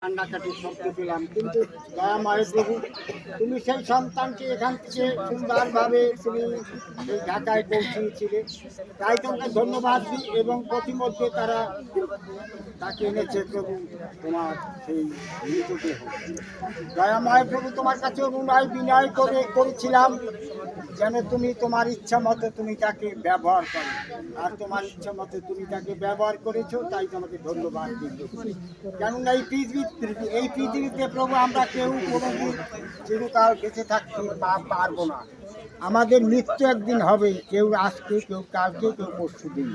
কান্নাকাটির শব্দ পেলাম, কিন্তু দয়া মায়ের প্রভু, তুমি সেই সন্তানকে এখান থেকে সুন্দরভাবে তুমি এই ঢাকায় পৌঁছিয়েছিলে, তাই তোমাকে ধন্যবাদ দিই। এবং প্রতিমধ্যে তারা তাকে এনেছে প্রভু তোমার সেই মৃতদেহ। দয়া মায়ের প্রভু, তোমার কাছে অনুনয় বিনয় করেছিলাম যেন তুমি তোমার ইচ্ছা মতো তুমি তাকে ব্যবহার করো, আর তোমার ইচ্ছা মতো তুমি তাকে ব্যবহার করেছো, তাই তোমাকে ধন্যবাদ দিই। কেননা এই পৃথিবীতে প্রভু আমরা কেউ কোনোদিন চিরকাল বেঁচে থাকতে পারবো না। আমাদের মৃত্যু একদিন হবে, কেউ আজকে, কেউ কালকে, কেউ পরশু দিন।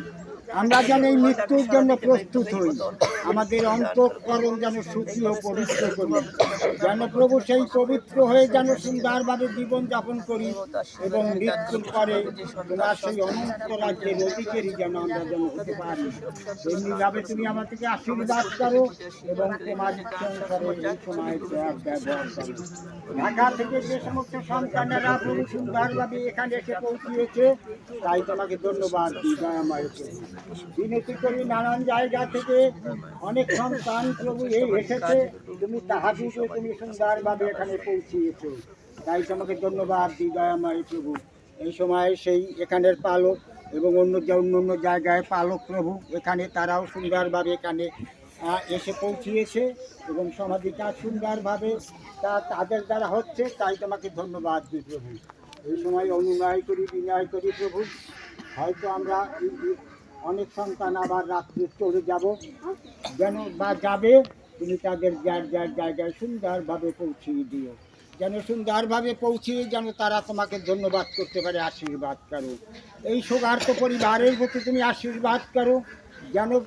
আমরা যেন এই মৃত্যুর জন্য প্রস্তুত হই, আমাদের অন্তঃকরণ যেন সুখী ও পবিত্র করি, যেন প্রভু সেই পবিত্র হয়ে যেন সুন্দরভাবে জীবনযাপন করি, এবং মৃত্যুর পরে তোমার সেই অনন্ত রাজ্যের অধিকারী যেন আমরা যেন হতে পারি। এমনিভাবে তুমি আমাদেরকে আশীর্বাদ করো এবং তোমার ইচ্ছা অনুসারে এই সময় ব্যবহার করো। ঢাকা থেকে যে সমস্ত সন্তানেরা প্রভু সুন্দরভাবে এখানে এসে পৌঁছিয়েছে, তাই তোমাকে ধন্যবাদ দিই দয়া মায়ের প্রভু। বিনতি করি, নানান জায়গা থেকে অনেক সন্তান প্রভু এই এসেছে, তুমি তাহাদিকে তুমি সুন্দরভাবে এখানে পৌঁছিয়েছো, তাই তোমাকে ধন্যবাদ দিই দয়া মায়ের প্রভু। এই সময় সেই এখানের পালক এবং অন্য জায়গায় পালক প্রভু এখানে তারাও সুন্দরভাবে এখানে এসে পৌঁছিয়েছে, এবং সমাধিটা সুন্দরভাবে তাদের দ্বারা হচ্ছে, তাই তোমাকে ধন্যবাদ দিই প্রভু। এই সময় অনুনয় করি, বিনয় করি প্রভু, হয়তো আমরা অনেক সন্তান আবার রাত্রে চলে যাব, যেন বা যাবে, তুমি তাদের যার যার জায়গায় সুন্দরভাবে পৌঁছিয়ে দিও, যেন সুন্দরভাবে পৌঁছিয়ে যেন তারা তোমাকে ধন্যবাদ করতে পারে, আশীর্বাদ করো। এই শোকার্ত পরিবারের প্রতি তুমি আশীর্বাদ করো, যেন